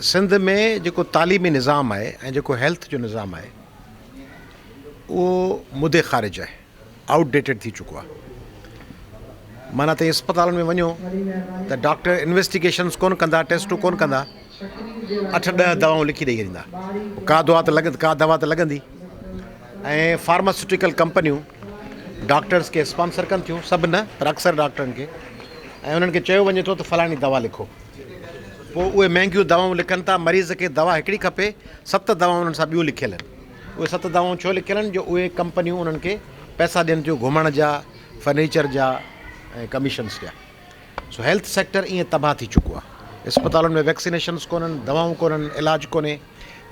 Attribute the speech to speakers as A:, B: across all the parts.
A: सिंध में जो तालीमी निज़ाम है ऐं जो हेल्थ जो निज़ाम है वो मुदे ख़ारिज है, आउटडेटेड थी चुको आहे। माना त अस्पताल में वञो त डॉक्टर इन्वेस्टिगेशन्स कोन कंदा, टेस्टूं कोन कंदा, 8-10 दवाऊं लिखी ॾेई ॾींदा। का दवा त लॻंदी। ऐं फार्मास्यूटिकल कंपनियूं डॉक्टर्स के स्पॉन्सर कनि थियूं, सभु न पर अक्सर डॉक्टरनि खे, ऐं उन्हनि खे चयो वञे थो त फलाणी दवा लिखो। पोइ उहे महांगियूं दवाऊं लिखनि था। मरीज़ खे दवा हिकिड़ी खपे, 7 दवाऊं उन्हनि सां ॿियूं लिखियल आहिनि। उहे 7 दवाऊं छो लिखियल आहिनि? जो उहे कंपनियूं उन्हनि खे पैसा ॾियनि थियूं घुमण जा, फर्नीचर जा ऐं कमीशन्स जा। सो हेल्थ सेक्टर ईअं तबाह थी चुको आहे। अस्पतालुनि में वैक्सीनेशन्स कोन्हनि, दवाऊं कोन्हनि, इलाजु कोन्हे,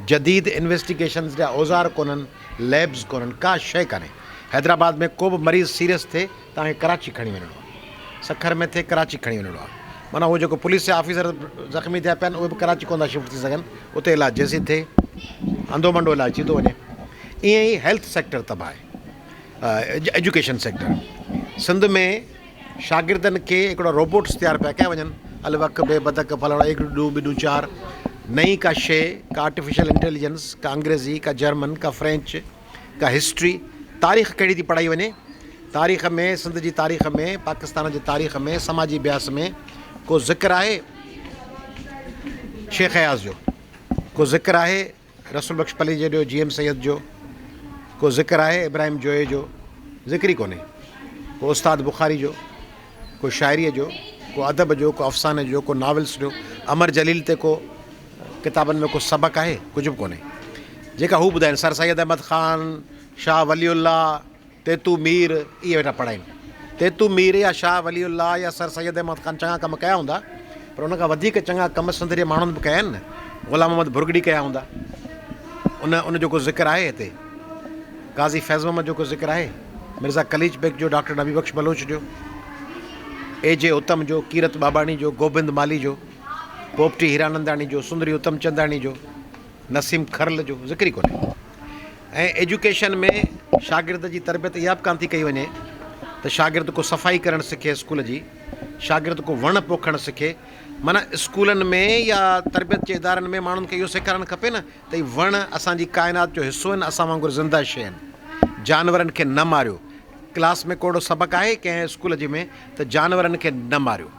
A: जदीद इन्वेस्टिगेशन्स जा औज़ार कोन्हनि, लैब्स कोन्हनि, का शइ कान्हे। हैदराबाद में को बि मरीज़ सीरियस थिए तव्हांखे कराची खणी वञिणो आहे, सखर में थिए कराची खणी वञिणो आहे। माना उहो जेको पुलिस जा ऑफिसर ज़ख़्मी थिया पिया आहिनि उहे बि कराची कोन था शिफ्ट थी सघनि, उते इलाजु जेसीं थिए अंधो मंडो इलाजु थी थो वञे। ईअं ई हेल्थ सेक्टर तबाह आहे। एजुकेशन सेक्टर सिंध में शागिर्दनि खे हिकिड़ो रोबोट्स तयारु पिया कया वञनि, अलवक बे बदक फलाणो 1 2 बिडू 4, नई का शइ, का आर्टिफिशियल इंटेलिजेंस, का अंग्रेज़ी, का जर्मन, का फ्रेंच, का हिस्ट्री, तारीख़ कहिड़ी थी पढ़ाई वञे। तारीख़ में, सिंध जी तारीख़ में, पाकिस्तान जी तारीख़ में, समाजी अभ्यास में को ज़िक्र आहे शेख अयाज़ जो, को ज़िक्र आहे रसूल बख्श पली जो, GM सैयद जो, को ज़िक्र आहे इब्राहिम जोए जो, ज़िक्र ई कोन्हे। को उस्ताद बुखारी जो, को शाइरीअ जो, को अदब जो, को अफ़साने जो, को नॉवेल्स जो, अमर जलील ते को किताबनि में को सबक़ आहे? कुझु बि कोन्हे। जेका हू ॿुधाइनि सर सैयद अहमद ख़ान, शाह वलीउल्लाह, तेतू मीर, इहे वेठा पढ़ाइनि। तेतू मीर या शाह वलीउल्लाह या सर सैयद अहमद ख़ान चङा कम कया हूंदा, पर उनखां वधीक चङा कम सिंध जे माण्हुनि बि कया आहिनि न। ग़ुलाम मोहम्मद बुरगड़ी कया हूंदा, उन जो को ज़िक्र आहे हिते। गाज़ी फैज़ मोहम्मद जो को ज़िक्र आहे, मिर्ज़ा कलीच बेग जो, डॉक्टर नबी बख्श बलोच जो, AJ उत्तम जो, कीरत बाबाणी जो, गोबिंद माली जो, पोपटी हीरानंदाणी जो, सुंदरी उत्तम चंदाणी जो, नसीम खरल जो, ज़िक्र ई कोन्हे। ऐं एजुकेशन में शागिर्द जी तरबियत इहा बि कान थी कई वञे त शागिर्द को सफ़ाई करणु सिखे स्कूल जी, शागिर्द को वण पोखणु सिखे। माना स्कूलनि में या तरबियत जे इदारनि में माण्हुनि खे इहो सेखारणु खपे न त ही वण असांजी काइनात जो हिसो आहिनि, असां वांगुरु ज़िंदा शइ आहिनि। जानवरनि खे न मारियो। क्लास में कोड़ो सबक़ु आहे कंहिं स्कूल जे में त जानवरनि खे न मारियो।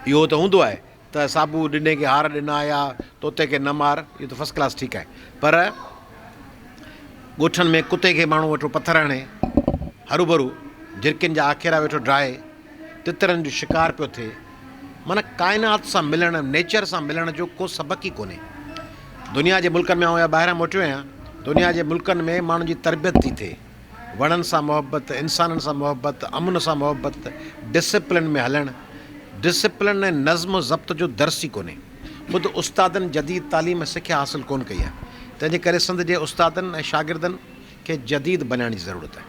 A: इहो त हूंदो आहे त साबू ॾिने खे हार ॾिना या तोते खे न मार, इहो त फस्ट क्लास ठीकु आहे। पर ॻोठनि में कुते खे माण्हू वेठो पथर हणे, हरूभरू झिरकियुनि जा आखेरा वेठो ड्राए, तितरनि जो शिकार पियो थिए। माना काइनात सां मिलणु, नेचर सां मिलण जो को सबक़ु ई कोन्हे। दुनिया जे मुल्कनि में आउं ॿाहिरां मोटियो आहियां, दुनिया जे मुल्कनि में माण्हुनि जी तरबियत थी थिए, वणनि सां मुहबत, इंसाननि सां मुहबत, अमन सां मुहबत, डिसिप्लिन में हलणु। डिसिप्लिन ऐं नज़्म ज़ब्त जो दर्स ई कोन्हे। ख़ुदि उस्तादनि जदीद तालीम सिख्या हासिलु कोन कई आहे। तंहिंजे करे सिंध जे उस्तादनि ऐं शागिर्दनि खे जदीद बणाइण जी ज़रूरत आहे।